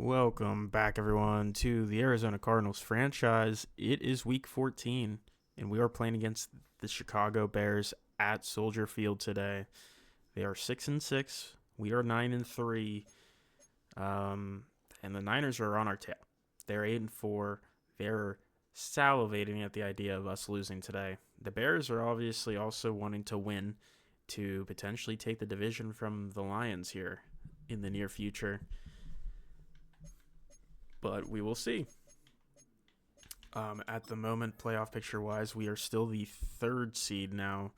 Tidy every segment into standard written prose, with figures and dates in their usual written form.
Welcome back, everyone, to the Arizona Cardinals franchise. It is week 14, and we are playing against the Chicago Bears at Soldier Field today. They are 6-6. We are 9-3. And the Niners are on our tail. They're 8-4. They're salivating at the idea of us losing today. The Bears are obviously also wanting to win to potentially take the division from the Lions here in the near future, but we will see. At the moment, playoff picture-wise, we are still the third seed now,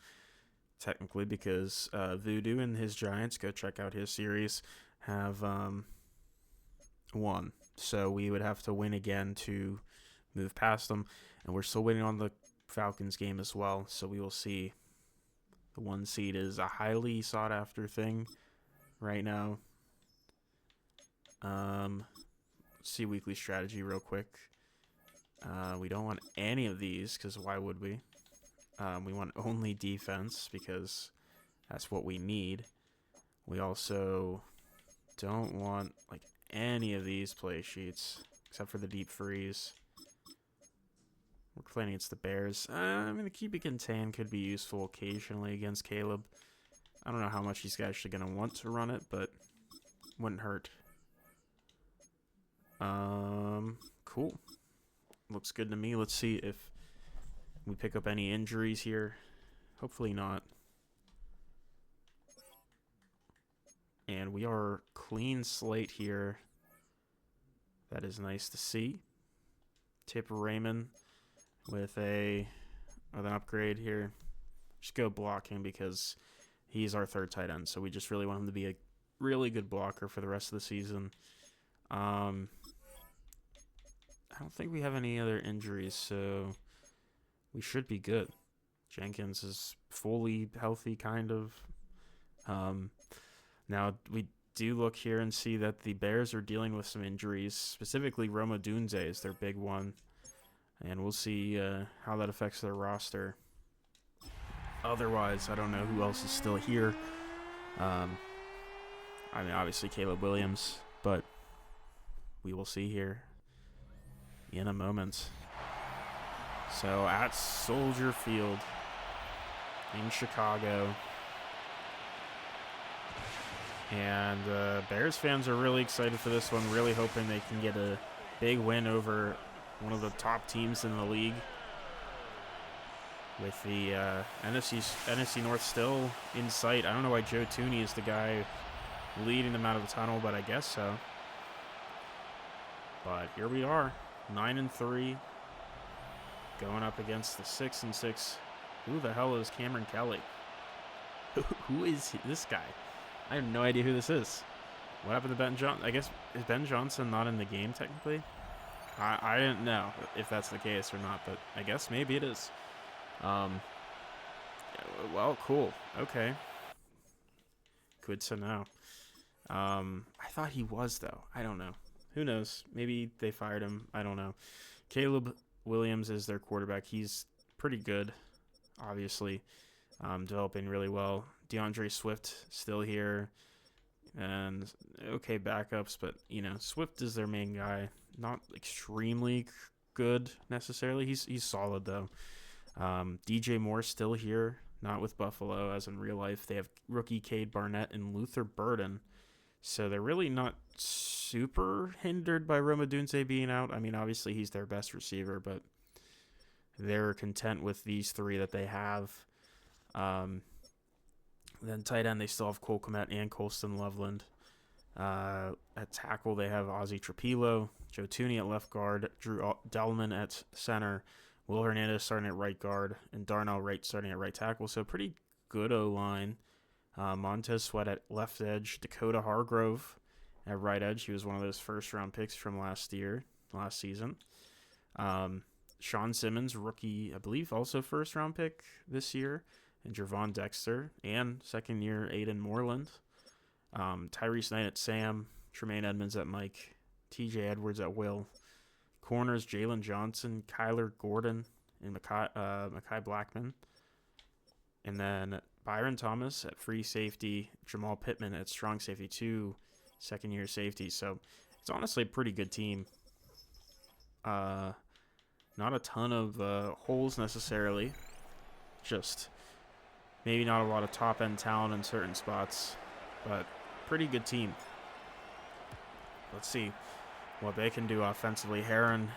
technically, because Voodoo and his Giants, go check out his series, have won. So we would have to win again to move past them, and we're still waiting on the Falcons game as well, so we will see. The one seed is a highly sought-after thing right now. See weekly strategy real quick. We don't want any of these because why would we? We want only defense because that's what we need. We also don't want like any of these play sheets except for the deep freeze. We're playing against the Bears. The keep it contained could be useful occasionally against Caleb. I don't know how much he's actually going to want to run it, but wouldn't hurt. Cool. Looks good to me. Let's see if we pick up any injuries here. Hopefully not. And we are clean slate here. That is nice to see. Tip Raymond with an upgrade here. Just go blocking because he's our third tight end. So we just really want him to be a really good blocker for the rest of the season. I don't think we have any other injuries, so we should be good. Jenkins is fully healthy, kind of. Now, we do look here and see that the Bears are dealing with some injuries. Specifically, Roma Dunze is their big one. And we'll see how that affects their roster. Otherwise, I don't know who else is still here. Obviously Caleb Williams, but we will see here in a moment. So at Soldier Field in Chicago. And Bears fans are really excited for this one, really hoping they can get a big win over one of the top teams in the league. With the NFC North still in sight. I don't know why Joe Tooney is the guy leading them out of the tunnel, but I guess so. But here we are, 9-3, going up against the 6-6. Who the hell is Cameron Kelly? Who is this guy? I have no idea who this is. What happened to Ben Johnson? I guess, is Ben Johnson not in the game technically? I didn't know if that's the case or not, but I guess maybe it is. Well, cool. Okay. Good to know. I thought he was, though. I don't know. Who knows? Maybe they fired him. I don't know. Caleb Williams is their quarterback. He's pretty good, obviously. Developing really well. DeAndre Swift still here. And okay backups, but, Swift is their main guy. Not extremely good, necessarily. He's solid, though. DJ Moore still here. Not with Buffalo, as in real life. They have rookie Cade Barnett and Luther Burden. So they're really not super hindered by Roma Dunze being out. Obviously he's their best receiver, but they're content with these three that they have. Then tight end, they still have Cole Kmet and Colston Loveland. At tackle, they have Ozzie Trapilo, Joe Tooney at left guard, Drew Delman at center, Will Hernandez starting at right guard, and Darnell Wright starting at right tackle. So pretty good O-line. Montez Sweat at left edge, Dakota Hargrove at right edge. He was one of those first-round picks from last season. Sean Simmons, rookie, I believe, also first-round pick this year. And Javon Dexter, and second-year Aiden Moreland. Tyrese Knight at Sam, Tremaine Edmonds at Mike, TJ Edwards at Will. Corners, Jalen Johnson, Kyler Gordon, and Mekhi Blackman. And then Byron Thomas at free safety, Jamal Pittman at strong safety, two second-year safety. So It's honestly a pretty good team. Not a ton of holes necessarily. Just maybe not a lot of top-end talent in certain spots, but pretty good team. Let's see what they can do offensively. Heron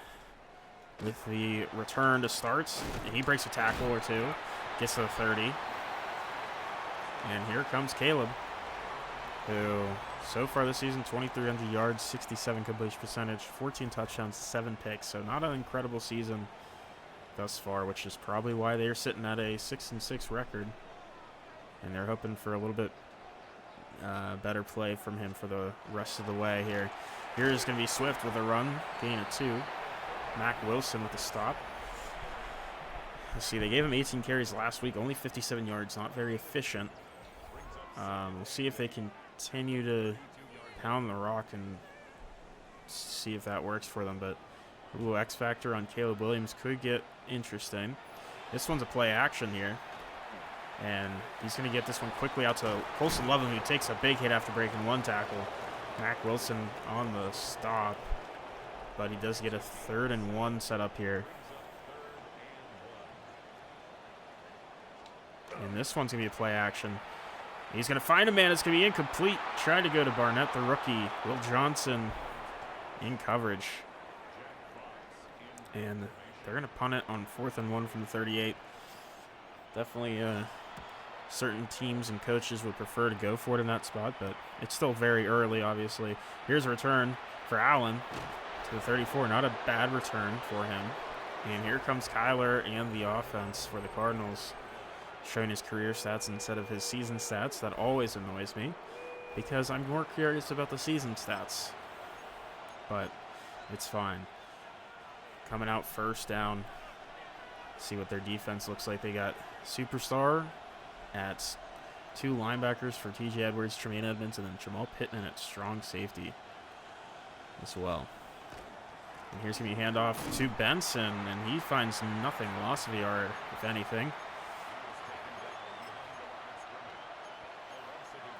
with the return to start, and he breaks a tackle or two, gets to the 30. And here comes Caleb, who so far this season, 2,300 yards, 67 completion percentage, 14 touchdowns, 7 picks. So not an incredible season thus far, which is probably why they're sitting at a 6-6 record. And they're hoping for a little bit better play from him for the rest of the way here. Here is going to be Swift with a run, gain of 2. Mac Wilson with the stop. Let's see, they gave him 18 carries last week, only 57 yards, not very efficient. We'll see if they continue to pound the rock and see if that works for them. But a little X factor on Caleb Williams could get interesting. This one's a play action here. And he's going to get this one quickly out to Colson Loveland, who takes a big hit after breaking 1 tackle. Mac Wilson on the stop. But he does get a 3rd and 1 set up here. And this one's going to be a play action. He's going to find a man. It's going to be incomplete. Tried to go to Barnett, the rookie. Will Johnson in coverage. And they're going to punt it on 4th and 1 from the 38. Definitely certain teams and coaches would prefer to go for it in that spot, but it's still very early, obviously. Here's a return for Allen to the 34. Not a bad return for him. And here comes Kyler and the offense for the Cardinals, showing his career stats instead of his season stats. That always annoys me because I'm more curious about the season stats. But it's fine. Coming out first down. See what their defense looks like. They got Superstar at 2 linebackers for TJ Edwards, Tremaine Edmonds, and then Jamal Pittman at strong safety as well. And here's going to be a handoff to Benson, and he finds nothing. Loss of a yard, if anything.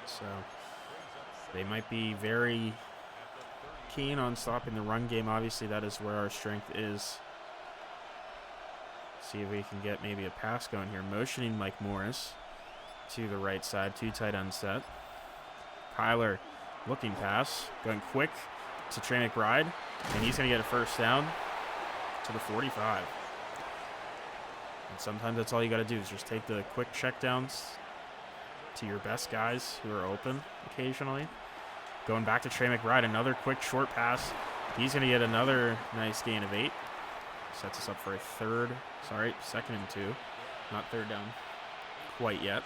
So they might be very keen on stopping the run game. Obviously, that is where our strength is. See if we can get maybe a pass going here. Motioning Mike Morris to the right side, 2 tight end set. Kyler looking pass, going quick to Trey McBride, and he's going to get a first down to the 45. And sometimes that's all you got to do is just take the quick checkdowns to your best guys who are open occasionally. Going back to Trey McBride, another quick short pass. He's going to get another nice gain of 8. Sets us up for a 2nd and 2. Not 3rd down quite yet.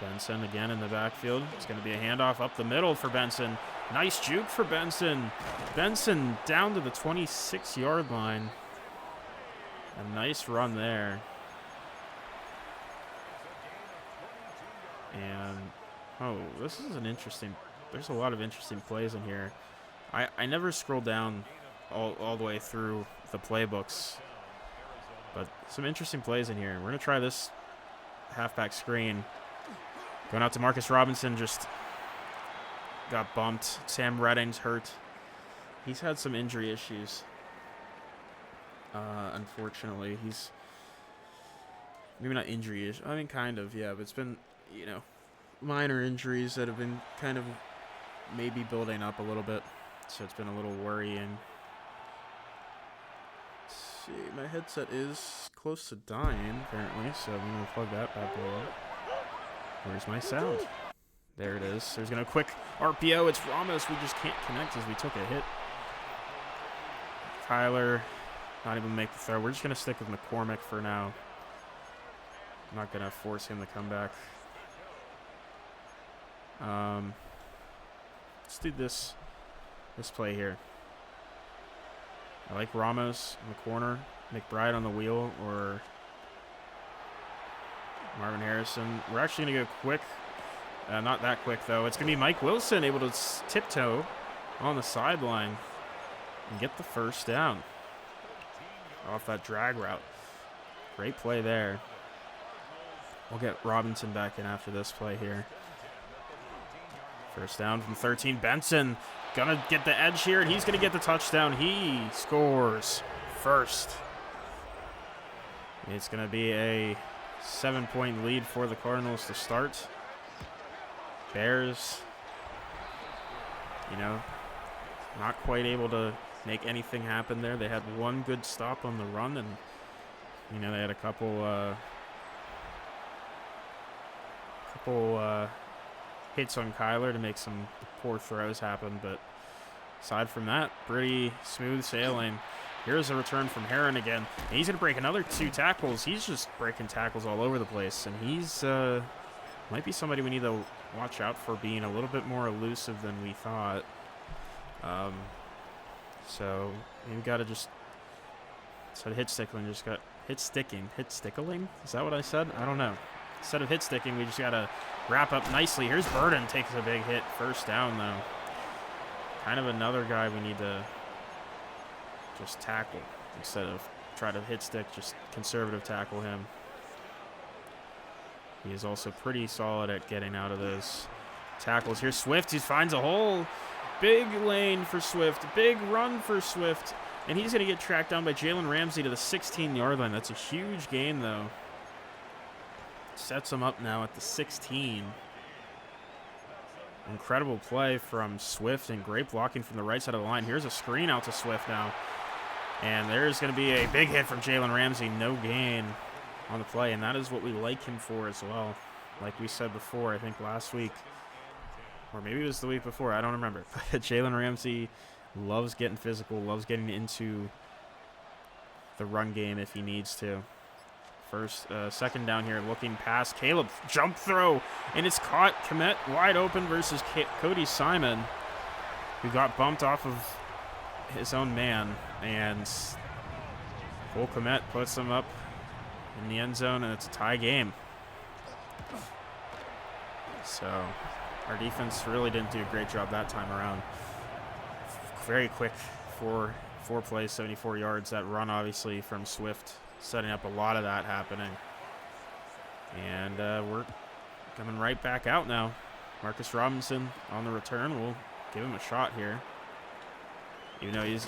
Benson again in the backfield. It's going to be a handoff up the middle for Benson. Nice juke for Benson. Benson down to the 26-yard line. A nice run there. And, oh, this is an interesting, there's a lot of interesting plays in here. I never scroll down all the way through the playbooks, but some interesting plays in here. We're going to try this halfback screen. Going out to Marcus Robinson, just got bumped. Sam Redding's hurt. He's had some injury issues. Unfortunately, he's maybe not injury issues. I mean, kind of, yeah, but it's been, you know, minor injuries that have been kind of maybe building up a little bit. So it's been a little worrying. Let's see, my headset is close to dying, apparently, so I'm going to plug that bad boy in. Where's my sound? There it is. There's going to quick RPO. It's Ramos. We just can't connect as we took a hit. Kyler, not even make the throw. We're just going to stick with McCormick for now. I'm not going to force him to come back. Let's do this play here. I like Ramos in the corner, McBride on the wheel, or Marvin Harrison. We're actually going to go quick. Not that quick, though. It's going to be Mike Wilson able to tiptoe on the sideline and get the first down off that drag route. Great play there. We'll get Robinson back in after this play here. First down from 13. Benson gonna get the edge here, and he's gonna get the touchdown. He scores first. It's gonna be a 7-point lead for the Cardinals to start. Bears, not quite able to make anything happen there. They had one good stop on the run, and they had a couple hits on Kyler to make some poor throws happen, but aside from that, pretty smooth sailing. Here's a return from Heron again. And he's going to break another 2 tackles. He's just breaking tackles all over the place, and he's might be somebody we need to watch out for being a little bit more elusive than we thought. So we've got to just instead of hit stickling, just got hit stickling. Is that what I said? I don't know. Instead of hit sticking, we just got to wrap up nicely. Here's Burden, takes a big hit. First down, though. Kind of another guy we need to just tackle instead of try to hit stick, just conservative tackle him. He is also pretty solid at getting out of those tackles. Here's Swift. He finds a hole. Big lane for Swift. Big run for Swift. And he's going to get tracked down by Jalen Ramsey to the 16-yard line. That's a huge gain, though. Sets him up now at the 16. Incredible play from Swift and great blocking from the right side of the line. Here's a screen out to Swift now. And there's going to be a big hit from Jalen Ramsey. No gain on the play, and that is what we like him for as well. Like we said before, I think last week, or maybe it was the week before, I don't remember. But Jalen Ramsey loves getting physical, loves getting into the run game if he needs to. Second down here, looking past Caleb, jump throw, and it's caught. Komet wide open versus Cody Simon, who got bumped off of his own man, and Cole Komet puts him up in the end zone, and it's a tie game. So our defense really didn't do a great job that time around. Very quick, four plays, 74 yards. That run, obviously, from Swift, setting up a lot of that happening. And we're coming right back out now. Marcus Robinson on the return. We'll give him a shot here. Even though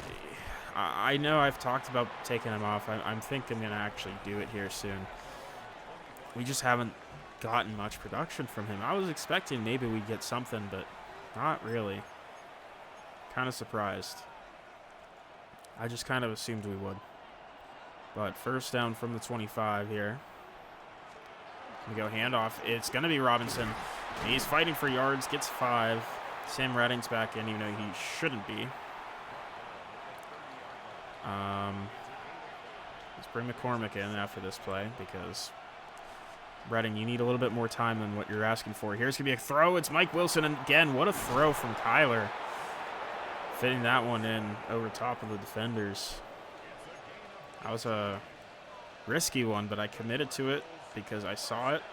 I know I've talked about taking him off. I'm thinking I'm going to actually do it here soon. We just haven't gotten much production from him. I was expecting maybe we'd get something, but not really. Kind of surprised. I just kind of assumed we would. But first down from the 25 here. We go handoff. It's going to be Robinson. He's fighting for yards, gets 5. Sam Redding's back in, even though he shouldn't be. Let's bring McCormick in after this play because Redding, you need a little bit more time than what you're asking for. Here's going to be a throw. It's Mike Wilson. And again, what a throw from Kyler. Fitting that one in over top of the defenders. That was a risky one, but I committed to it because I saw it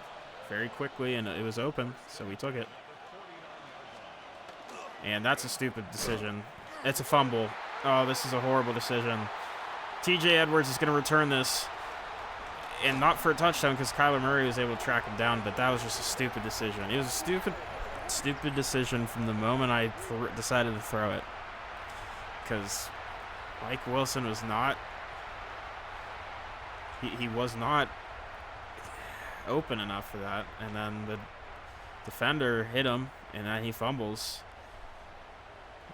very quickly and it was open, so we took it. And that's a stupid decision. It's a fumble. Oh, this is a horrible decision. TJ Edwards is going to return this, and not for a touchdown because Kyler Murray was able to track him down, but that was just a stupid decision. It was a stupid decision from the moment I decided to throw it, because Mike Wilson was not he was not open enough for that, and then the defender hit him, and then he fumbles.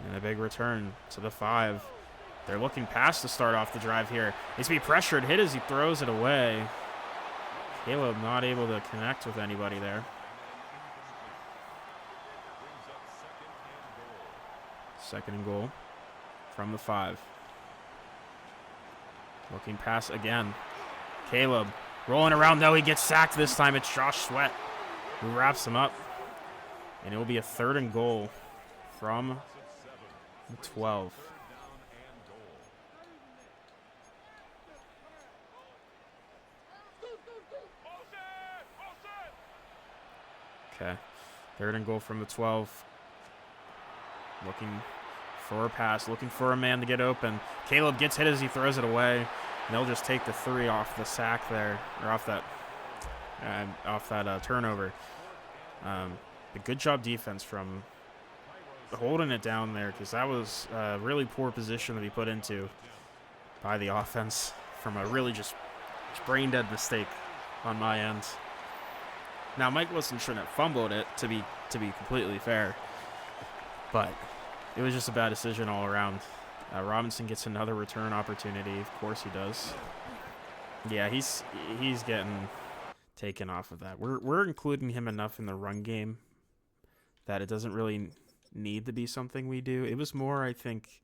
And a big return to the 5. They're looking past to start off the drive here. Needs to be pressured, hit as he throws it away. Caleb not able to connect with anybody there. Second and goal from the 5. Looking pass again. Caleb rolling around. No, he gets sacked this time. It's Josh Sweat who wraps him up. And it will be a 3rd and goal from the 12. Okay. 3rd and goal from the 12. Looking for a pass, looking for a man to get open. Caleb gets hit as he throws it away. And they'll just take the 3 off the sack there, or off that turnover. A good job defense from holding it down there, because that was a really poor position to be put into by the offense from a really just brain dead mistake on my end. Now, Mike Wilson shouldn't have fumbled it, to be completely fair, but it was just a bad decision all around. Robinson gets another return opportunity. Of course he does. Yeah, he's getting taken off of that. We're including him enough in the run game that it doesn't really need to be something we do. It was more, I think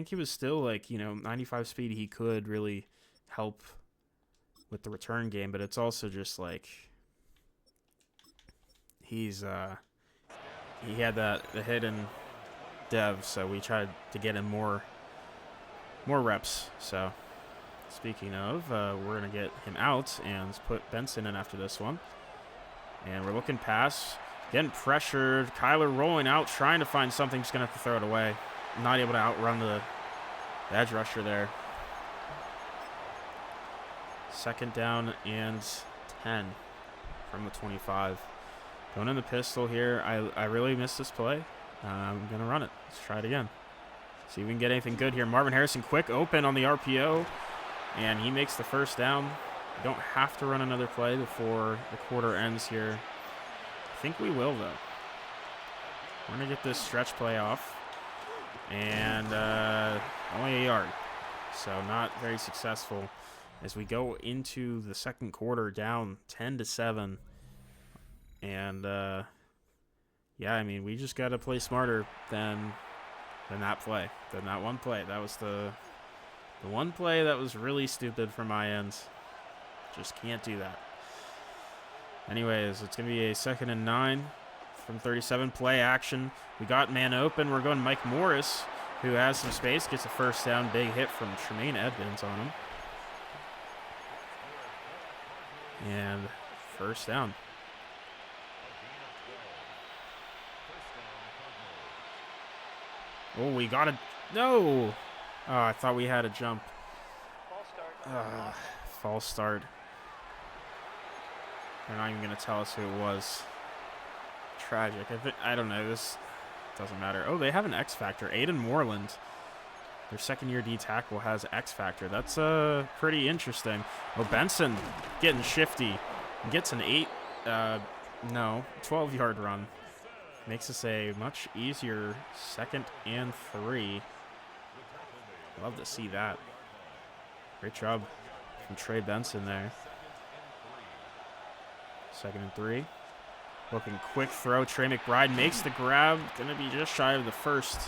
he was still like, 95 speed. He could really help with the return game, but it's also just like he had the hidden dev, so we tried to get him more reps. So speaking of, we're gonna get him out and put Benson in after this one, and we're looking pass, getting pressured. Kyler rolling out, trying to find something, just gonna have to throw it away. Not able to outrun the edge rusher there. 2nd down and 10 from the 25. Going in the pistol here. I really missed this play. I'm going to run it. Let's try it again. See if we can get anything good here. Marvin Harrison quick open on the RPO, and he makes the 1st down. We don't have to run another play before the quarter ends here. I think we will, though. We're going to get this stretch play off, and only a yard. So not very successful as we go into the 2nd quarter down 10-7. And, yeah, I mean, we just got to play smarter than that play, than that one play. That was the one play that was really stupid from my end. Just can't do that. Anyways, it's going to be a 2nd and 9 from 37. Play action. We got man open. We're going Mike Morris, who has some space, gets a 1st down. Big hit from Tremaine Edmonds on him. And 1st down. Oh, we got a... No! Oh, I thought we had a jump. False start. They're not even going to tell us who it was. Tragic. I don't know. This doesn't matter. Oh, they have an X Factor. Aiden Moreland, their 2nd-year D tackle, has X Factor. That's pretty interesting. Oh, Benson getting shifty. Gets an 12-yard run. Makes us a much easier 2nd and 3. Love to see that. Great job from Trey Benson there. 2nd and 3. Looking quick throw. Trey McBride makes the grab. Gonna be just shy of the 1st.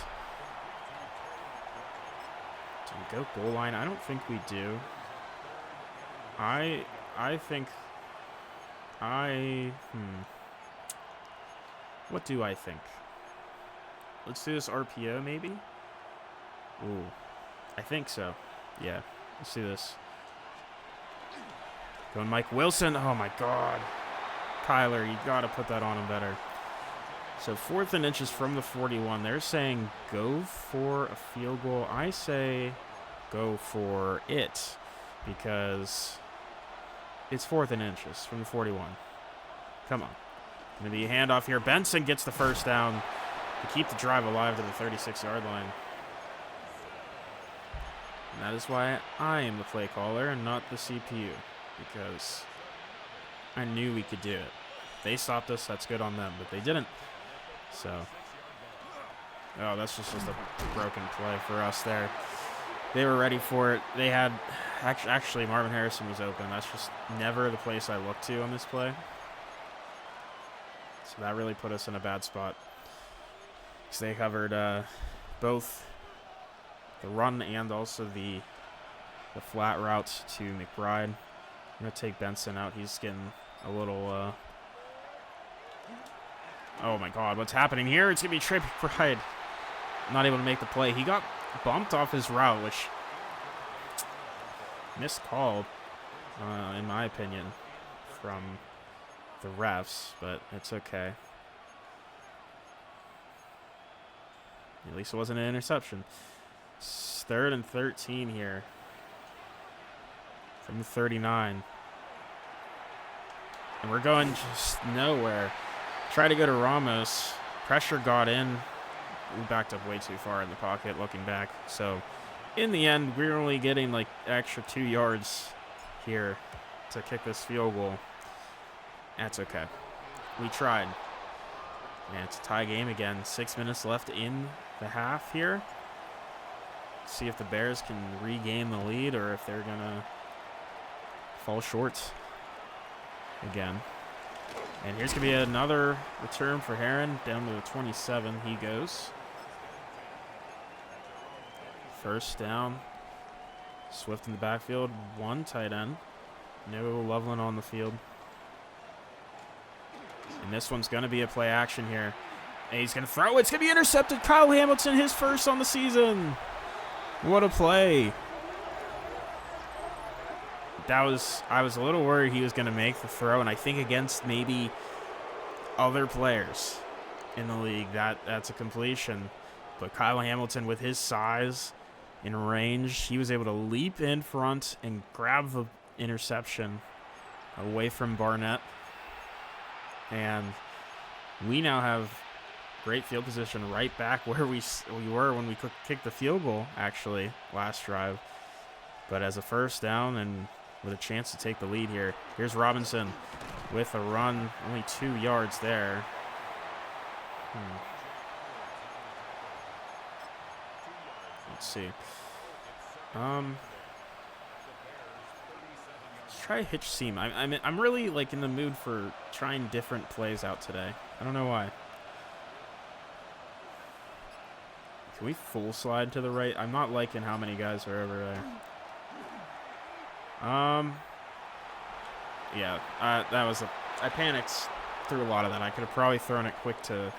Do we go goal line? I don't think we do. What do I think? Let's do this RPO maybe? Ooh. I think so. Yeah. Let's do this. Going Mike Wilson. Oh my God. Kyler, you got to put that on him better. So 4th and inches from the 41. They're saying go for a field goal. I say go for it because it's 4th and inches from the 41. Come on. Going to be a handoff here. Benson gets the 1st down to keep the drive alive to the 36-yard line. And that is why I am the play caller and not the CPU, because I knew we could do it. They stopped us. That's good on them, but they didn't. So, oh, that's just a broken play for us there. They were ready for it. They had, actually, Marvin Harrison was open. That's just never the place I look to on this play. So that really put us in a bad spot, because they covered both the run and also the flat routes to McBride. I'm going to take Benson out. He's getting a little... Oh, my God. What's happening here? It's going to be Trey McBride. Not able to make the play. He got bumped off his route, which... missed call, in my opinion, from the refs, but it's okay. At least it wasn't an interception. 3rd and 13 here from the 39. And we're going just nowhere. Try to go to Ramos. Pressure got in. We backed up way too far in the pocket looking back. So in the end, we're only getting like extra 2 yards here to kick this field goal. That's okay. We tried. And it's a tie game again. 6 minutes left in the half here. See if the Bears can regain the lead or if they're going to fall short again. And here's going to be another return for Heron. Down to the 27 he goes. First down. Swift in the backfield. 1 tight end. No Loveland on the field. And this one's going to be a play action here. And he's going to throw. It's going to be intercepted. Kyle Hamilton, his first on the season. What a play. I was a little worried he was going to make the throw, and I think against maybe other players in the league, that's a completion. But Kyle Hamilton, with his size and range, he was able to leap in front and grab the interception away from Barnett. And we now have great field position right back where we were when we kicked the field goal, actually, last drive. But as a first down and with a chance to take the lead here. Here's Robinson with a run, only 2 yards there. Let's see. Let's try a hitch seam. I'm really like in the mood for trying different plays out today. I don't know why. Can we full slide to the right? I'm not liking how many guys are over there. Yeah, I panicked through a lot of that. I could have probably thrown it quick to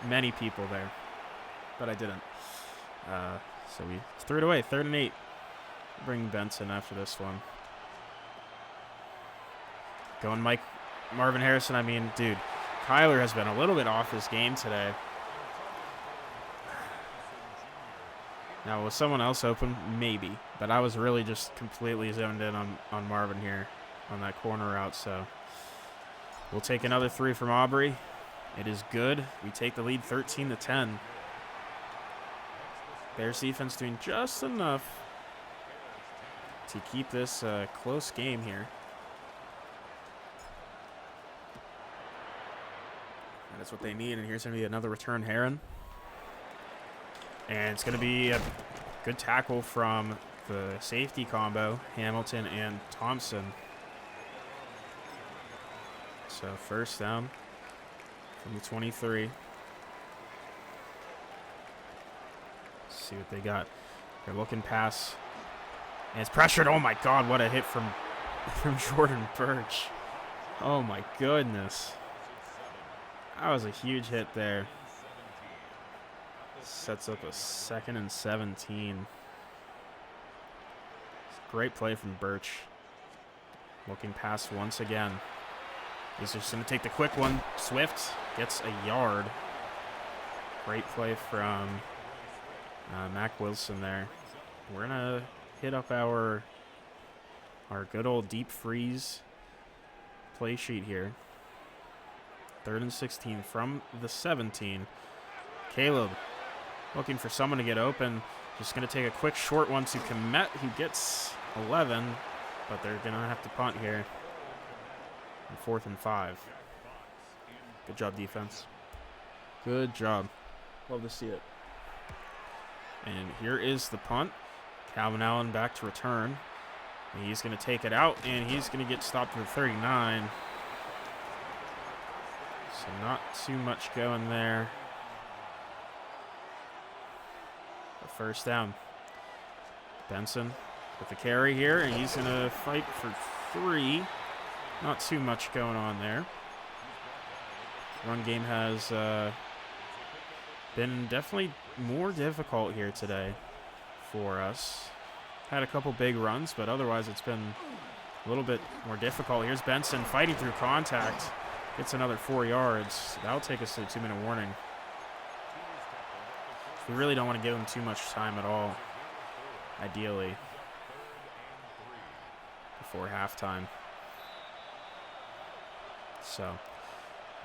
many people there, but I didn't. So we threw it away. 3rd and 8. Bring Benson after this one. Going Marvin Harrison. I mean, dude, Kyler has been a little bit off his game today. Now, was someone else open? Maybe. But I was really just completely zoned in on Marvin here on that corner route. So we'll take another 3 from Aubrey. It is good. We take the lead 13-10. Bears defense doing just enough to keep this a close game here. That's what they need. And here's going to be another return Heron. And it's going to be a good tackle from the safety combo, Hamilton and Thompson. So first down from the 23. Let's see what they got. They're looking pass. And it's pressured. Oh, my God. What a hit from Jordan Birch. Oh, my goodness. That was a huge hit there. Sets up a 2nd and 17. Great play from Birch. Looking pass once again. He's just going to take the quick one. Swift gets a yard. Great play from Mac Wilson there. We're going to hit up our good old deep freeze play sheet here. 3rd and 16 from the 17. Caleb looking for someone to get open. Just going to take a quick short one to Komet, who gets 11, but they're going to have to punt here. 4th and 5. Good job, defense. Good job. Love to see it. And here is the punt. Calvin Allen back to return. And he's going to take it out, and he's going to get stopped at the 39. So not too much going there. First down. Benson with the carry here, and he's going to fight for 3. Not too much going on there. Run game has been definitely more difficult here today for us. Had a couple big runs, but otherwise it's been a little bit more difficult. Here's Benson fighting through contact. Gets another 4 yards. That'll take us to a 2-minute warning. We really don't want to give him too much time at all, ideally, before halftime. So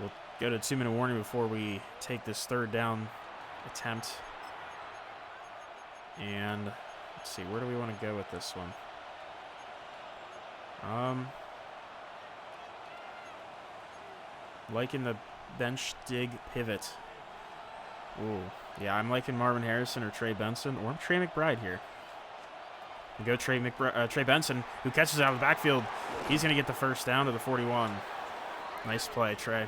we'll go to 2-minute warning before we take this third down attempt. And let's see, where do we want to go with this one? Liking the bench dig pivot. Ooh, yeah, I'm liking Marvin Harrison or Trey Benson, or Trey McBride here. We go Trey Benson, who catches out of the backfield. He's going to get the first down to the 41. Nice play, Trey.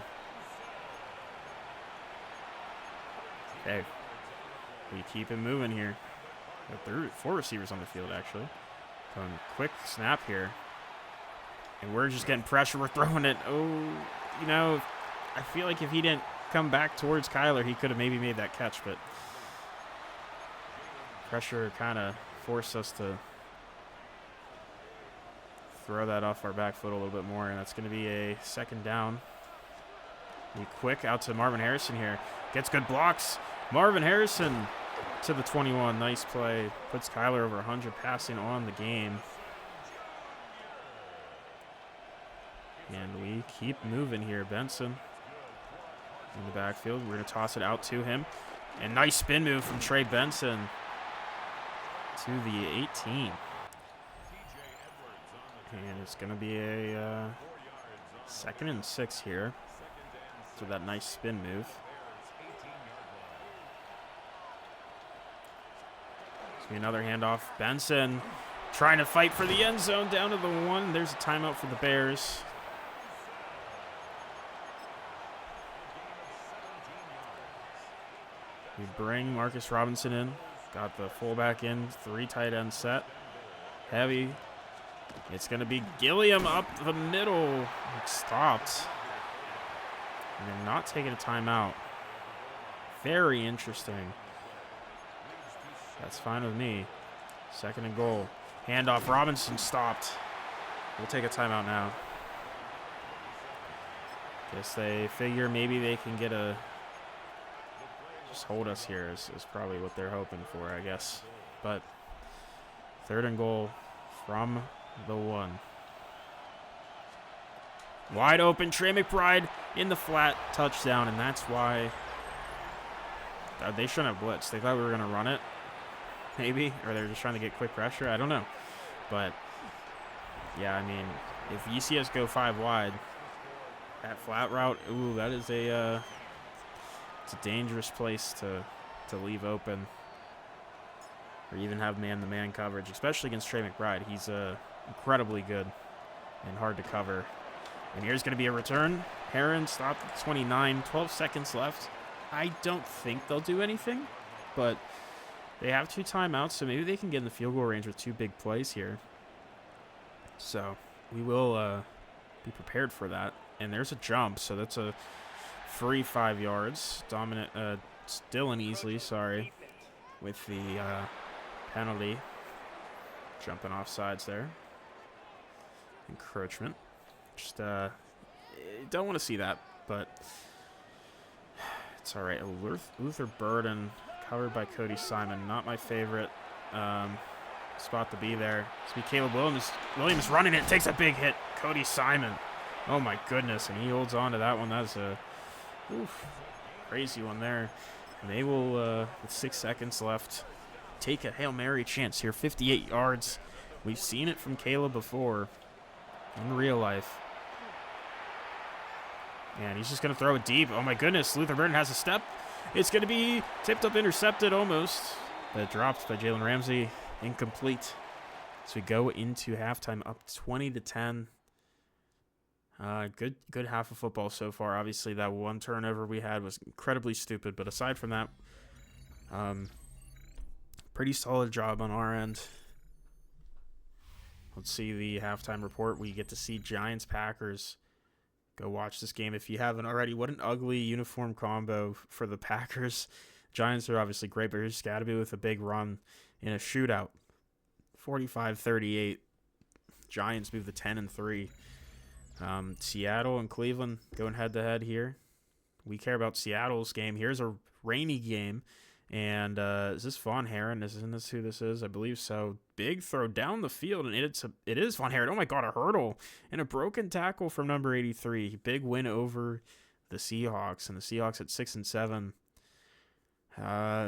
Okay, we keep him moving here. Got 4 receivers on the field, actually. Going quick snap here. And we're just getting pressure. We're throwing it. Oh, you know, I feel like if he didn't come back towards Kyler, he could have maybe made that catch, but pressure kind of forced us to throw that off our back foot a little bit more, and that's going to be a second down. Be quick out to Marvin Harrison here. Gets good blocks. Marvin Harrison to the 21. Nice play. Puts Kyler over 100 passing on the game. And we keep moving here. Benson in the backfield. We're going to toss it out to him. And nice spin move from Trey Benson to the 18. And it's going to be a 2nd and 6 here. So that nice spin move. It's going to be another handoff. Benson trying to fight for the end zone down to the 1. There's a timeout for the Bears. We bring Marcus Robinson in. Got the fullback in. 3 tight end set. Heavy. It's going to be Gilliam up the middle. It stopped. And they're not taking a timeout. Very interesting. That's fine with me. 2nd and goal. Handoff. Robinson stopped. We'll take a timeout now. Guess they figure maybe they can get a... Just hold us here is probably what they're hoping for, I guess. But 3rd and goal from the 1. Wide open, Trey McBride in the flat, touchdown, and that's why they shouldn't have blitzed. They thought we were going to run it, maybe, or they're just trying to get quick pressure. I don't know. But, yeah, I mean, if you see us go 5 wide, that flat route, ooh, that is it's a dangerous place to leave open or even have man-to-man coverage, especially against Trey McBride. He's incredibly good and hard to cover. And here's going to be a return. Heron stopped at 29, 12 seconds left. I don't think they'll do anything, but they have 2 timeouts, so maybe they can get in the field goal range with 2 big plays here. So we will be prepared for that. And there's a jump, so that's a free 5 yards. Dominant, still and easily, sorry, with the penalty. Jumping off sides there. Encroachment. Just don't want to see that, but it's all right. Luther Burden covered by Cody Simon. Not my favorite spot to be there. It's be Caleb Williams running it. Takes a big hit. Cody Simon. Oh my goodness, and he holds on to that one. That's a crazy one there. And they will, with 6 seconds left, take a Hail Mary chance here. 58 yards. We've seen it from Caleb before in real life. And he's just going to throw it deep. Oh, my goodness. Luther Burden has a step. It's going to be tipped up, intercepted almost. But dropped by Jalen Ramsey. Incomplete. So we go into halftime up 20-10. Good half of football so far. Obviously, that one turnover we had was incredibly stupid. But aside from that, pretty solid job on our end. Let's see the halftime report. We get to see Giants-Packers. Go watch this game if you haven't already. What an ugly uniform combo for the Packers. Giants are obviously great, but here's Scadby with a big run in a shootout. 45-38. Giants move to 10-3. Seattle and Cleveland going head-to-head here. We care about Seattle's game. Here's a rainy game. And is this Von Herron? Isn't this who this is? I believe so. Big throw down the field, and it is Von Herron. Oh, my God, a hurdle. And a broken tackle from number 83. Big win over the Seahawks, and the Seahawks at 6-7,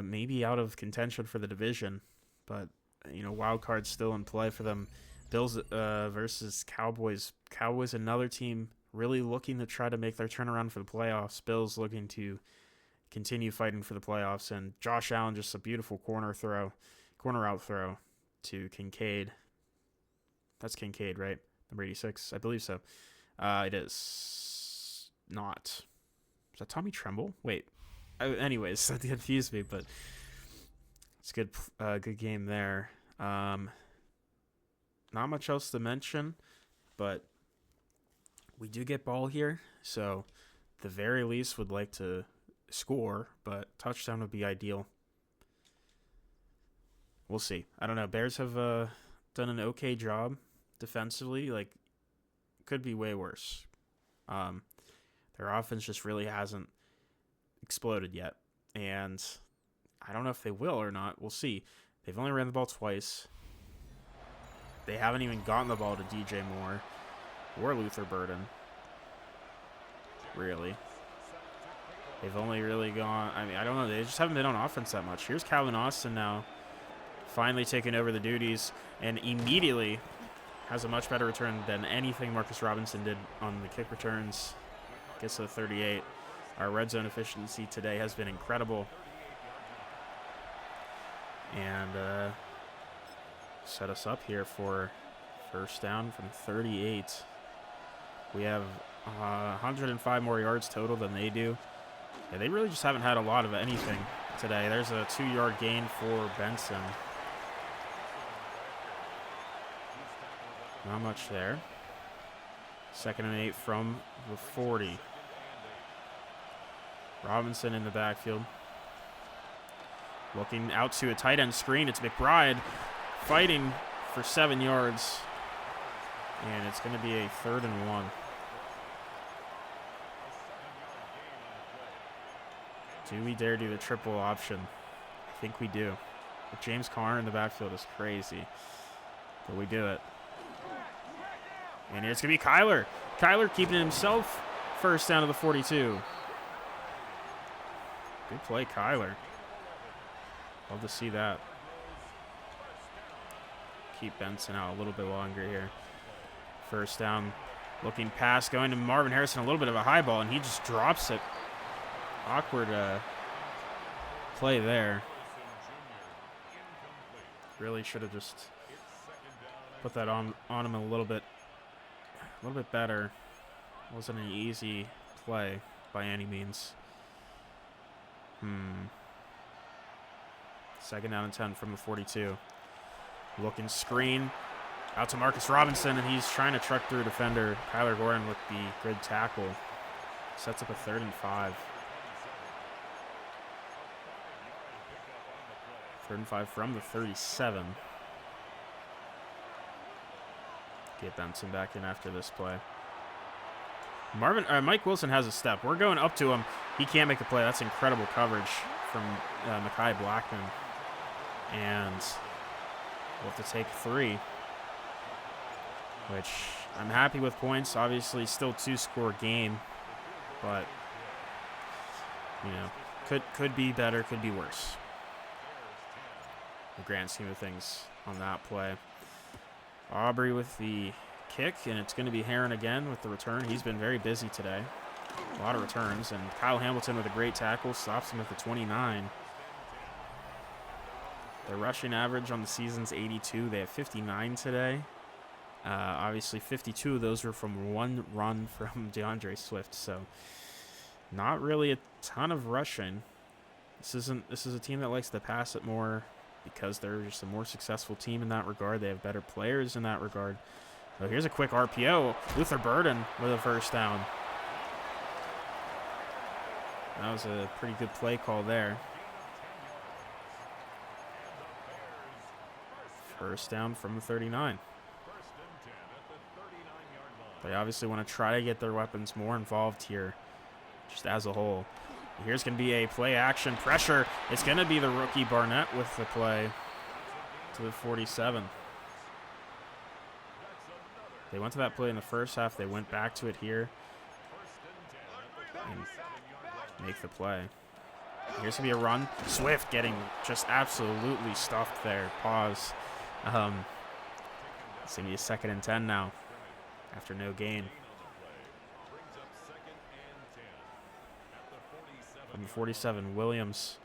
maybe out of contention for the division, but wild card's still in play for them. Bills versus Cowboys. Cowboys, another team really looking to try to make their turnaround for the playoffs. Bills looking to continue fighting for the playoffs, and Josh Allen just a beautiful corner out throw to Kincaid. That's Kincaid, right? Number 86, I believe so. It is not. Is that Tommy Tremble? Wait. Anyways, that confused me, but it's good. Good game there. Not much else to mention, but we do get ball here, so the very least would like to score, but touchdown would be ideal. We'll see. I don't know. Bears have done an okay job defensively. Like, could be way worse. Their offense just really hasn't exploded yet, and I don't know if they will or not. We'll see. They've only ran the ball twice. They haven't even gotten the ball to DJ Moore or Luther Burden. Really. They've only really gone... I mean, I don't know. They just haven't been on offense that much. Here's Calvin Austin now, finally taking over the duties, and immediately has a much better return than anything Marcus Robinson did on the kick returns. Gets to the 38. Our red zone efficiency today has been incredible. And set us up here for first down from 38. We have 105 more yards total than they do. Yeah, they really just haven't had a lot of anything today. There's a 2-yard gain for Benson. Not much there. 2nd and 8 from the 40. Robinson in the backfield. Looking out to a tight end screen. It's McBride fighting for 7 yards. And it's going to be a 3rd and 1. Do we dare do the triple option? I think we do. But James Conner in the backfield is crazy. But we do it. And it's going to be Kyler. Kyler keeping himself first down to the 42. Good play, Kyler. Love to see that. Keep Benson out a little bit longer here. First down. Looking pass going to Marvin Harrison. A little bit of a high ball, and he just drops it. Awkward play there. Really should have just put that on him a little bit better. Wasn't an easy play by any means. 2nd down and 10 from the 42. Looking screen out to Marcus Robinson, and he's trying to truck through a defender. Kyler Gordon with the good tackle. Sets up a 3rd and 5. 3rd and 5 from the 37. Get Benson back in after this play. Mike Wilson has a step. We're going up to him. He can't make a play. That's incredible coverage from Mekhi Blackman. And we'll have to take 3, which I'm happy with points. Obviously, still 2-score game, but could be better, could be worse. The grand scheme of things on that play. Aubrey with the kick, and it's going to be Heron again with the return. He's been very busy today. A lot of returns, and Kyle Hamilton with a great tackle stops him at the 29. Their rushing average on the season's 82. They have 59 today. Obviously, 52 of those were from one run from DeAndre Swift, so not really a ton of rushing. This is a team that likes to pass it more because they're just a more successful team in that regard. They have better players in that regard. So here's a quick RPO. Luther Burden with a first down. That was a pretty good play call there. First down from the 39. They obviously want to try to get their weapons more involved here, just as a whole. Here's going to be a play action pressure. It's going to be the rookie Barnett with the play to the 47. They went to that play in the first half. They went back to it here. and make the play. Here's going to be a run. Swift getting just absolutely stuffed there. Pause. It's going to be a 2nd and 10 now after no gain. From the 47, Williams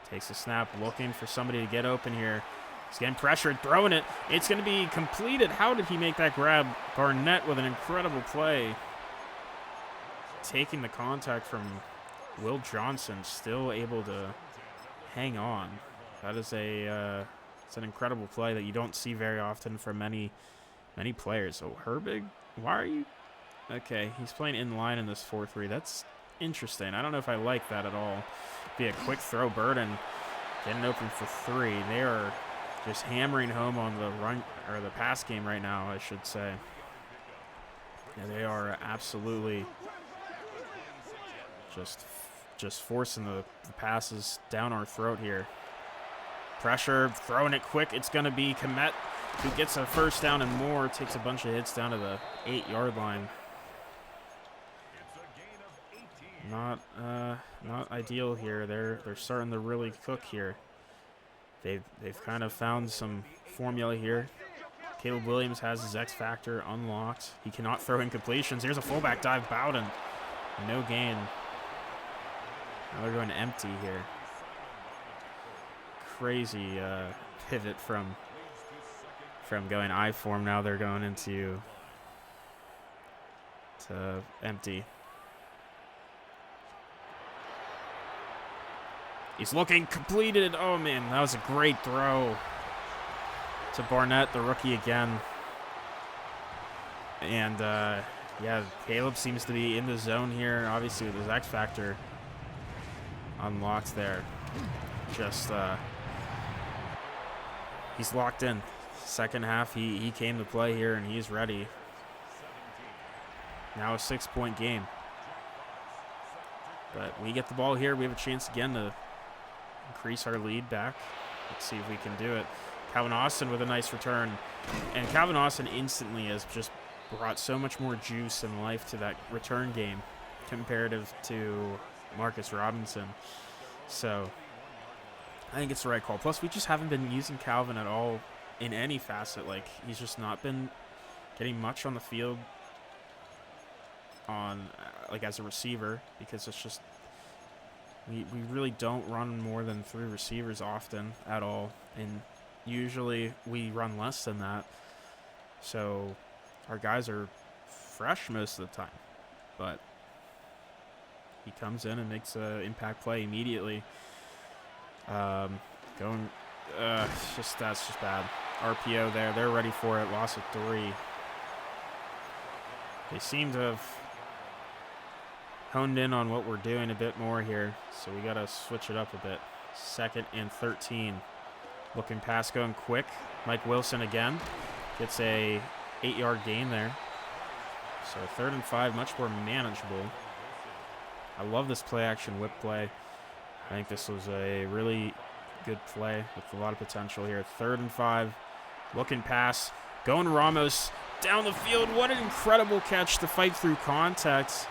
takes a snap, looking for somebody to get open here. He's getting pressured, throwing it. It's going to be completed. How did he make that grab? Barnett with an incredible play. Taking the contact from Will Johnson, still able to hang on. That is it's an incredible play that you don't see very often from many players. So Herbig, why are you? Okay, he's playing in line in this 4-3. That's interesting. I don't know if I like that at all. Be a quick throw. Burden getting open for 3. They are just hammering home on the run or the pass game right now, I should say. Yeah, they are absolutely just forcing the passes down our throat here. Pressure, throwing it quick. It's going to be Komet, who gets a 1st down and more, takes a bunch of hits down to the 8-yard line. Not ideal here. They're starting to really cook here. They've kind of found some formula here. Caleb Williams has his X factor unlocked. He cannot throw incompletions. Here's a fullback dive. Bowden, no gain. Now they're going empty here. Crazy pivot from going I form. Now they're going into empty. He's looking, completed. Oh, man, that was a great throw to Barnett, the rookie again. And, yeah, Caleb seems to be in the zone here, obviously with his X Factor unlocked there. Just, he's locked in. Second half, he came to play here, and he's ready. Now a 6-point game. But we get the ball here. We have a chance again to increase our lead back. Let's see if we can do it. Calvin Austin with a nice return. And Calvin Austin instantly has just brought so much more juice and life to that return game comparative to Marcus Robinson. So I think it's the right call. Plus, we just haven't been using Calvin at all in any facet. Like, he's just not been getting much on the field on like as a receiver, because it's just we really don't run more than 3 receivers often at all, and usually we run less than that. So our guys are fresh most of the time, but he comes in and makes an impact play immediately. That's just bad. RPO there. They're ready for it. Loss of 3. They seem to have honed in on what we're doing a bit more here, so we got to switch it up a bit. 2nd and 13. Looking pass going quick. Mike Wilson again gets a 8-yard gain there. So 3rd and 5, much more manageable. I love this play action whip play. I think this was a really good play with a lot of potential here. 3rd and 5. Looking pass. Going Ramos down the field. What an incredible catch to fight through contact.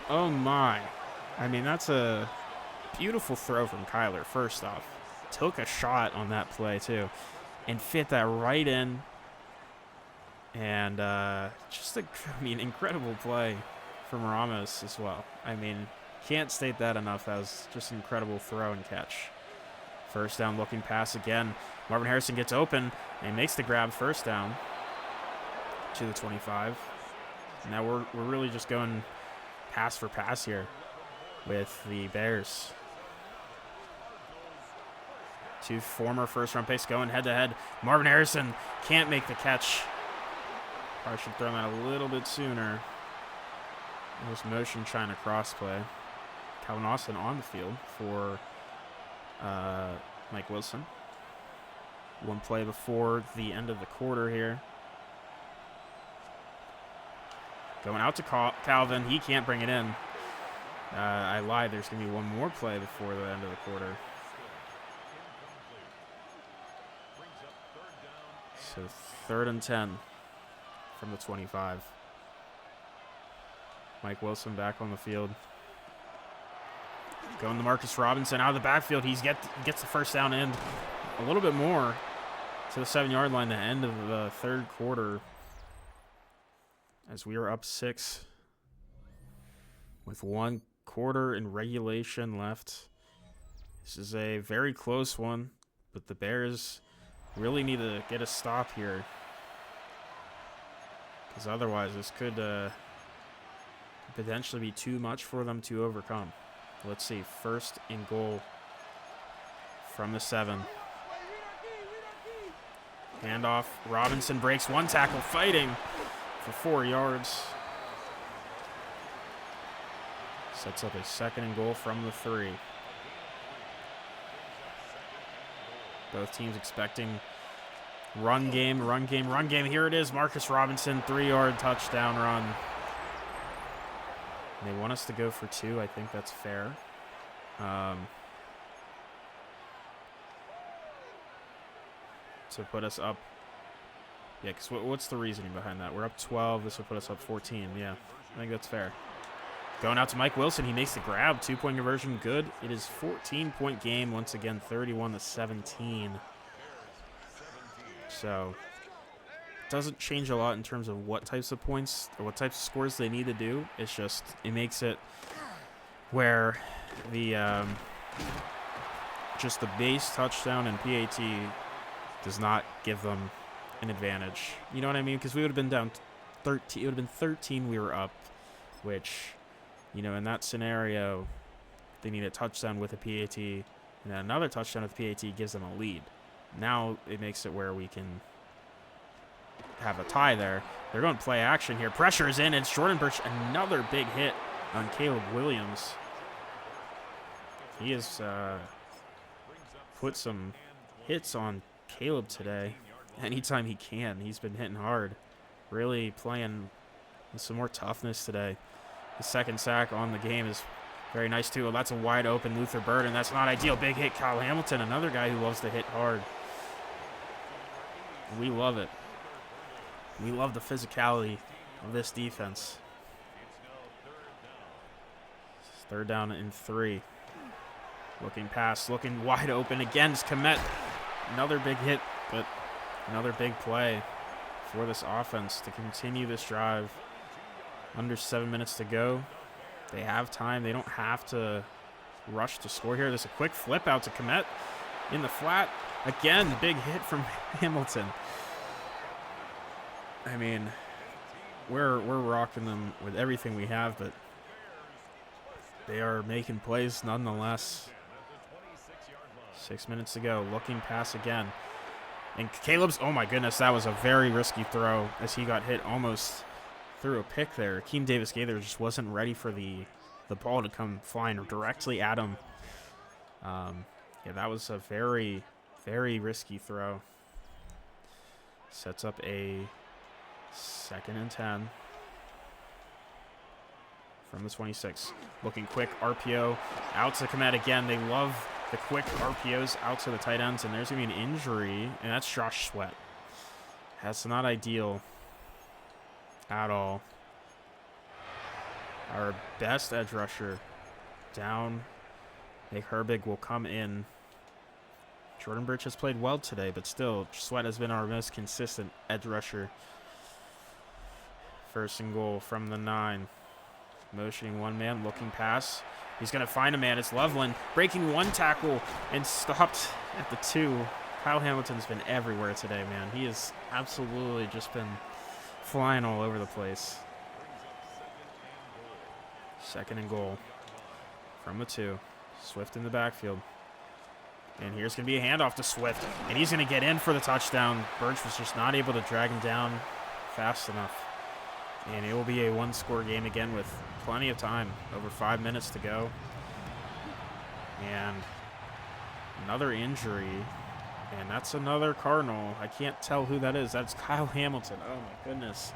Oh, my. I mean, that's a beautiful throw from Kyler, first off. Took a shot on that play, too, and fit that right in. And incredible play from Ramos as well. I mean, can't state that enough. That was just an incredible throw and catch. 1st down, looking pass again. Marvin Harrison gets open and makes the grab, 1st down to the 25. Now we're really just going pass for pass here with the Bears. 2 former first-round picks going head-to-head. Marvin Harrison can't make the catch. Probably should throw that a little bit sooner. This motion trying to cross play. Calvin Austin on the field for Mike Wilson. 1 play before the end of the quarter here. Going out to Calvin. He can't bring it in. I lied. There's going to be 1 more play before the end of the quarter. So 3rd and 10 from the 25. Mike Wilson back on the field. Going to Marcus Robinson out of the backfield. He gets the first down and a little bit more to the 7-yard line, the end of the third quarter, as we are up 6 with 1 quarter in regulation left. This is a very close one, but the Bears really need to get a stop here, because otherwise this could potentially be too much for them to overcome. Let's see, 1st and goal from the 7. Handoff. Robinson breaks 1 tackle, fighting for 4 yards. Sets up a 2nd and goal from the 3. Both teams expecting run game. Here it is. Marcus Robinson, 3-yard touchdown run. They want us to go for 2. I think that's fair. To put us up. Yeah, because what's the reasoning behind that? We're up 12. This will put us up 14. Yeah, I think that's fair. Going out to Mike Wilson. He makes the grab. 2-point conversion. Good. It is 14-point game. Once again, 31-17. So it doesn't change a lot in terms of what types of points or what types of scores they need to do. It's just it makes it where the just the base touchdown and PAT does not give them an advantage. You know what I mean? Because we would have been down 13. It would have been 13. We were up, which, you know, in that scenario, they need a touchdown with a PAT, and then another touchdown with PAT gives them a lead. Now it makes it where we can have a tie there. They're going to play action here. Pressure is in. It's Jordan Birch. Another big hit on Caleb Williams. He has put some hits on Caleb today. Anytime he can, he's been hitting hard. Really playing with some more toughness today. The 2nd sack on the game is very nice, too. Well, that's a wide open Luther Bird, and that's not ideal. Big hit, Kyle Hamilton, another guy who loves to hit hard. We love it. We love the physicality of this defense. 3rd down and 3. Looking pass, looking wide open again. It's Komet. Another big hit, but another big play for this offense to continue this drive. Under 7 minutes to go. They have time. They don't have to rush to score here. There's a quick flip out to Komet in the flat. Again, big hit from Hamilton. I mean, we're rocking them with everything we have, but they are making plays nonetheless. 6 minutes to go. Looking pass again. And Caleb's, oh my goodness, that was a very risky throw as he got hit almost through a pick there. Akeem Davis-Gaither just wasn't ready for the ball to come flying directly at him. Yeah, that was a very, very risky throw. Sets up a 2nd and 10 from the 26. Looking quick, RPO out to Komet again. They love the quick RPOs out to the tight ends, and there's going to be an injury, and that's Josh Sweat. That's not ideal at all. Our best edge rusher down. Nick Herbig will come in. Jordan Birch has played well today, but still, Sweat has been our most consistent edge rusher. 1st and goal from the 9. Motioning 1 man, looking pass. He's going to find a man. It's Loveland breaking 1 tackle and stopped at the 2. Kyle Hamilton's been everywhere today, man. He has absolutely just been flying all over the place. 2nd and goal from the 2. Swift in the backfield. And here's going to be a handoff to Swift. And he's going to get in for the touchdown. Birch was just not able to drag him down fast enough. And it will be a 1-score game again with plenty of time. Over 5 minutes to go. And another injury. And that's another Cardinal. I can't tell who that is. That's Kyle Hamilton. Oh, my goodness.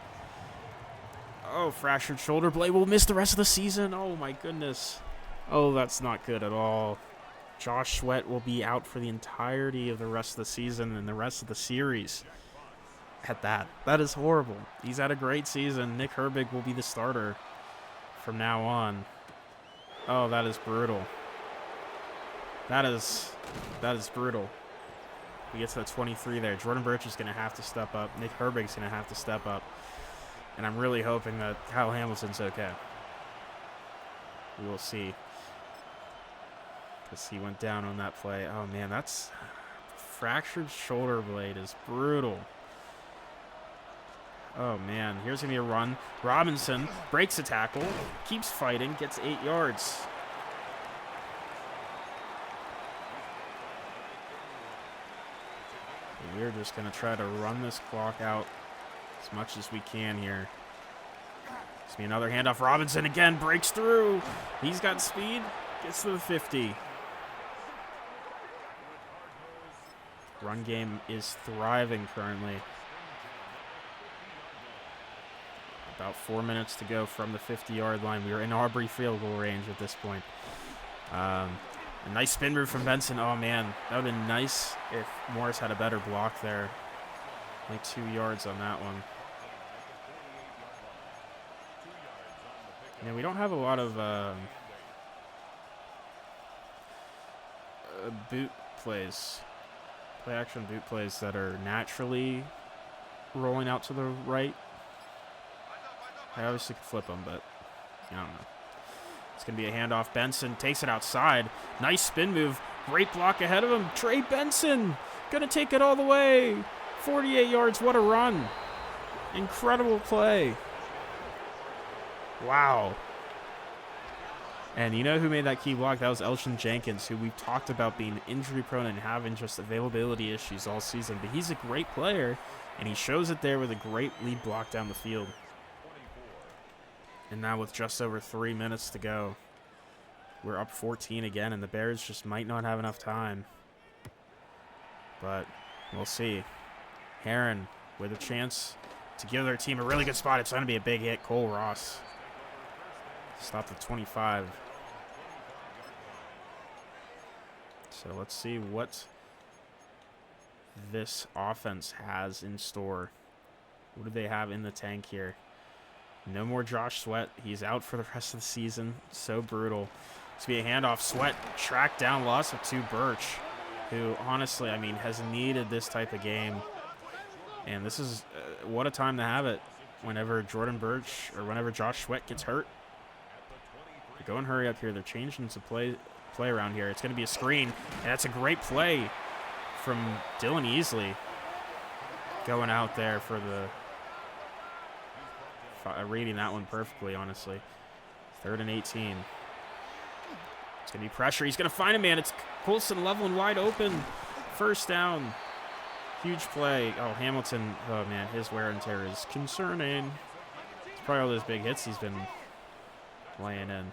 Oh, fractured shoulder blade. Will miss the rest of the season. Oh, my goodness. Oh, that's not good at all. Josh Sweat will be out for the entirety of the rest of the season and the rest of the series. At that. That is horrible. He's had a great season. Nick Herbig will be the starter from now on. Oh, that is brutal. That is brutal. We get to the 23 there. Jordan Birch is going to have to step up. Nick Herbig's going to have to step up. And I'm really hoping that Kyle Hamilton's okay. We will see. Because he went down on that play. Oh, man, that's... fractured shoulder blade is brutal. Oh, man. Here's going to be a run. Robinson breaks a tackle. Keeps fighting. Gets 8 yards. We're just going to try to run this clock out as much as we can here. It's be another handoff. Robinson again breaks through. He's got speed. Gets to the 50. Run game is thriving currently. About 4 minutes to go from the 50-yard line. We are in Aubrey field goal range at this point. A nice spin move from Benson. Oh, man. That would have been nice if Morris had a better block there. Only 2 yards on that one. Yeah, we don't have a lot of boot plays. Play-action boot plays that are naturally rolling out to the right. I obviously could flip them, but I don't know. It's going to be a handoff. Benson takes it outside. Nice spin move. Great block ahead of him. Trey Benson going to take it all the way. 48 yards. What a run. Incredible play. Wow. And you know who made that key block? That was Elston Jenkins, who we've talked about being injury-prone and having just availability issues all season. But he's a great player, and he shows it there with a great lead block down the field. And now with just over 3 minutes to go, we're up 14 again, and the Bears just might not have enough time. But we'll see. Heron with a chance to give their team a really good spot. It's going to be a big hit. Cole Ross. Stop at 25. So let's see what this offense has in store. What do they have in the tank here? No more Josh Sweat. He's out for the rest of the season. So brutal. It's going to be a handoff. Sweat tracked down, lost it to Birch, who honestly, I mean, has needed this type of game. And this is what a time to have it whenever Jordan Birch or whenever Josh Sweat gets hurt. Go and hurry up here. They're changing to play around here. It's going to be a screen, and that's a great play from Dylan Easley. Going out there for the reading that one perfectly, honestly. 3rd and 18. It's going to be pressure. He's going to find a man. It's Coulson level and wide open. First down. Huge play. Oh, Hamilton. Oh, man, his wear and tear is concerning. It's probably all those big hits he's been laying in.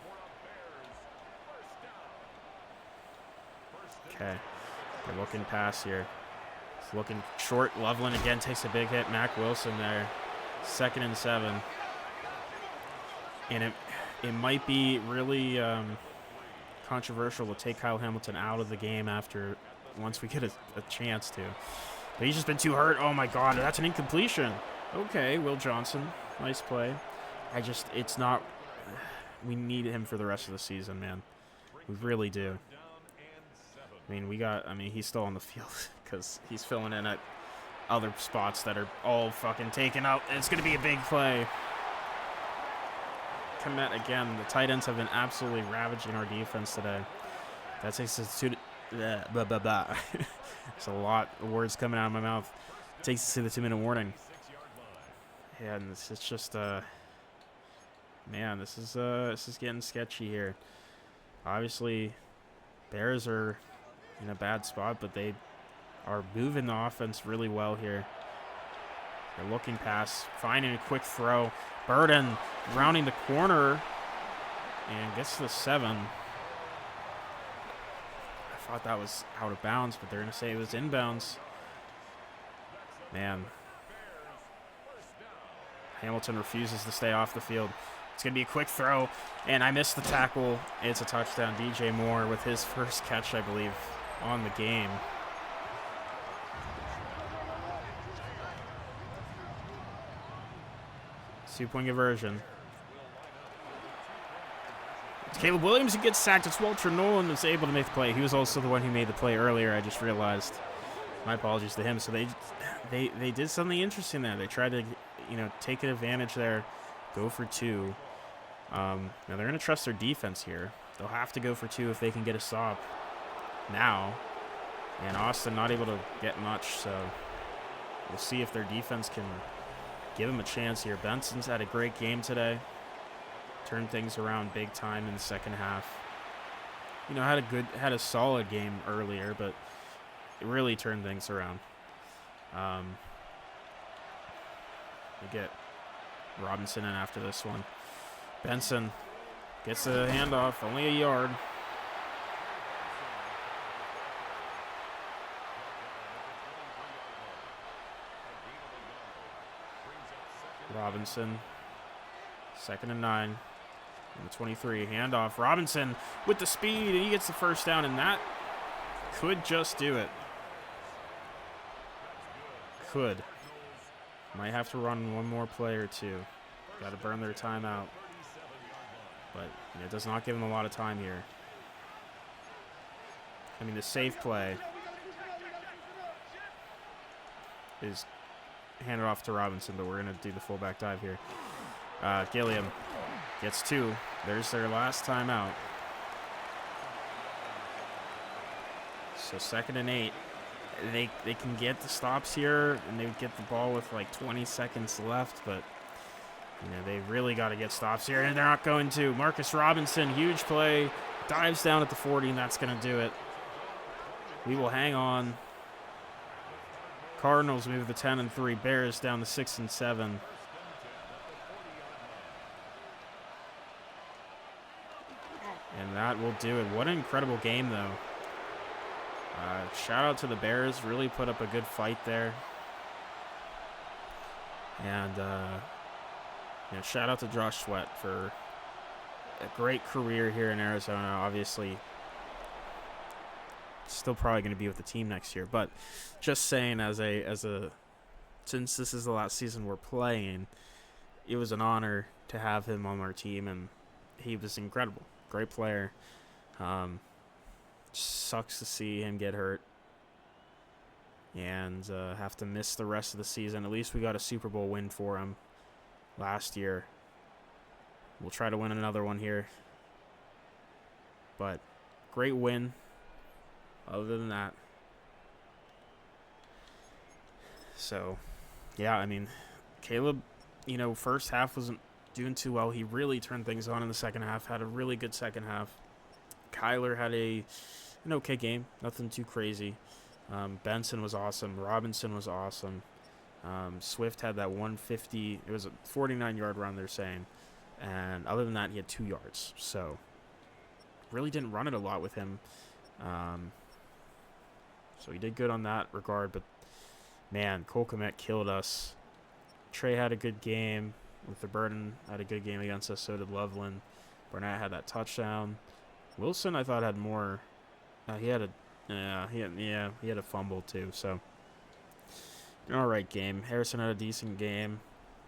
Okay. They're looking pass here. It's looking short. Loveland again takes a big hit. Mac Wilson there. 2nd and 7. And it might be really controversial to take Kyle Hamilton out of the game once we get a chance to. But he's just been too hurt. Oh, my God. That's an incompletion. Okay, Will Johnson. Nice play. It's not. We need him for the rest of the season, man. We really do. He's still on the field because he's filling in at other spots that are all fucking taken out. And it's going to be a big play. Komet again. The tight ends have been absolutely ravaging our defense today. That takes us to There's a lot of words coming out of my mouth. Takes us to the 2-minute warning. Yeah, and it's just man, this is getting sketchy here. Obviously, Bears are in a bad spot, but they are moving the offense really well here. They're looking pass, finding a quick throw. Burden rounding the corner and gets to the 7. I thought that was out of bounds, but they're going to say it was inbounds. Man. Hamilton refuses to stay off the field. It's going to be a quick throw, and I missed the tackle. It's a touchdown. DJ Moore with his first catch, I believe, on the game. Two-point conversion. Caleb Williams who gets sacked. It's Walter Nolan was able to make the play. He was also the one who made the play earlier. I just realized. My apologies to him. So they did something interesting there. They tried to, take an advantage there, go for 2. Now they're going to trust their defense here. They'll have to go for 2 if they can get a stop now. And Austin not able to get much, so we'll see if their defense can give him a chance here. Benson's had a great game today. Turned things around big time in the second half. Had a solid game earlier, but it really turned things around. We get Robinson in after this one. Benson gets a handoff, only a yard. Robinson, 2nd and 9. And the 23, handoff. Robinson with the speed, and he gets the first down, and that could just do it. Could. Might have to run one more play or 2. Got to burn their timeout. But it does not give them a lot of time here. I mean, the safe play is handed off to Robinson, but we're going to do the fullback dive here. Gilliam gets 2. There's their last timeout. So 2nd and 8. They can get the stops here, and they would get the ball with like 20 seconds left, but they really got to get stops here, and they're not going to. Marcus Robinson, huge play, dives down at the 40, and that's going to do it. We will hang on. Cardinals move to 10 and 3. Bears down to 6 and 7. And that will do it. What an incredible game, though. Shout out to the Bears. Really put up a good fight there. And shout out to Josh Sweat for a great career here in Arizona. Obviously, still probably going to be with the team next year. But just saying, since this is the last season we're playing, it was an honor to have him on our team, and he was incredible. Great player. Sucks to see him get hurt and have to miss the rest of the season. At least we got a Super Bowl win for him last year. We'll try to win another one here. But great win. Other than that. So, yeah, I mean, Caleb, first half wasn't doing too well. He really turned things on in the second half, had a really good second half. Kyler had an okay game, nothing too crazy. Benson was awesome. Robinson was awesome. Swift had that 150. It was a 49-yard run, they're saying. And other than that, he had 2 yards. So, really didn't run it a lot with him. So he did good on that regard. But, man, Cole Kmet killed us. Trey had a good game. Luther Burden had a good game against us. So did Loveland. Burnett had that touchdown. Wilson, I thought, had more. He had a fumble too. So, all right game. Harrison had a decent game.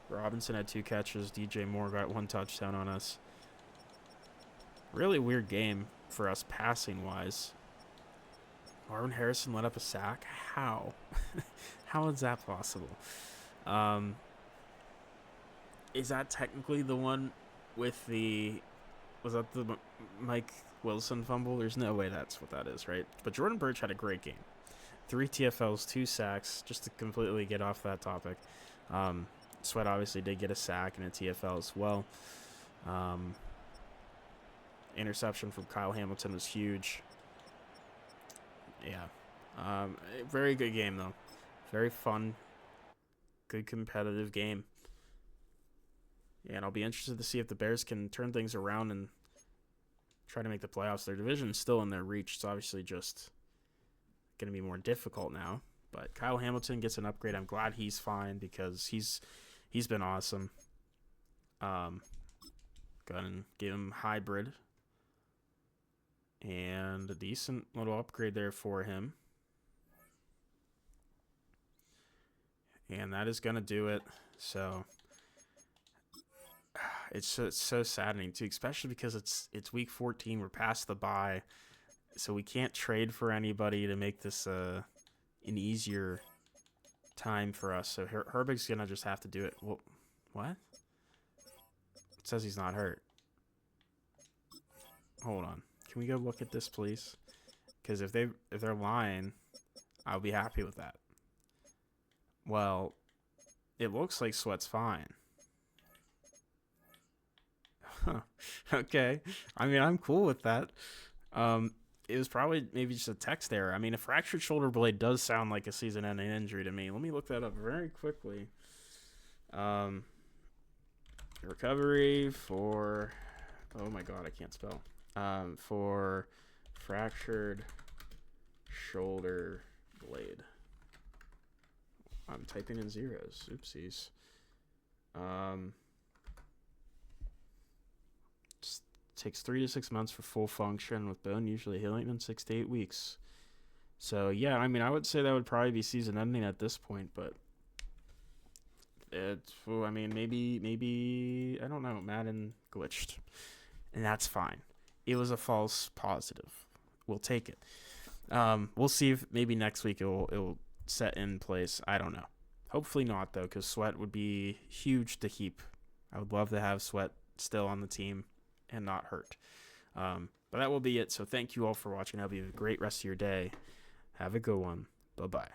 Robinson had 2 catches. DJ Moore got 1 touchdown on us. Really weird game for us passing wise. Marvin Harrison let up a sack. How? How is that possible? Is that technically the one with the? Was that the Mike Wilson fumble? There's no way that's what that is, right? But Jordan Birch had a great game. 3 TFLs, 2 sacks, just to completely get off that topic. Sweat obviously did get a sack and a TFL as well. Interception from Kyle Hamilton was huge. Yeah. Very good game, though. Very fun. Good competitive game. Yeah, and I'll be interested to see if the Bears can turn things around and try to make the playoffs. Their division's still in their reach. It's obviously just going to be more difficult now. But Kyle Hamilton gets an upgrade. I'm glad he's fine because he's been awesome. Gonna give him hybrid. And a decent little upgrade there for him. And that is going to do it. So, it's so saddening too, especially because it's week 14. We're past the bye, so we can't trade for anybody to make this an easier time for us. So Herbig's gonna just have to do it. Well, what? It says he's not hurt. Hold on. Can we go look at this, please? Because if they're lying, I'll be happy with that. Well, it looks like Sweat's fine. Huh. Okay. I mean, I'm cool with that. It was probably maybe just a text error. I mean, a fractured shoulder blade does sound like a season-ending injury to me. Let me look that up very quickly. Recovery for... Oh my god, I can't spell. For fractured shoulder blade. I'm typing in zeros. Oopsies. Takes 3 to 6 months for full function, with bone usually healing in 6 to 8 weeks. So yeah, I mean, I would say that would probably be season ending at this point, but I mean, maybe I don't know. Madden glitched, and that's fine. It was a false positive. We'll take it. We'll see if maybe next week it'll set in place. I don't know. Hopefully not though, because Sweat would be huge to keep. I would love to have Sweat still on the team and not hurt. But that will be it. So thank you all for watching. I hope you have a great rest of your day. Have a good one. Bye-bye.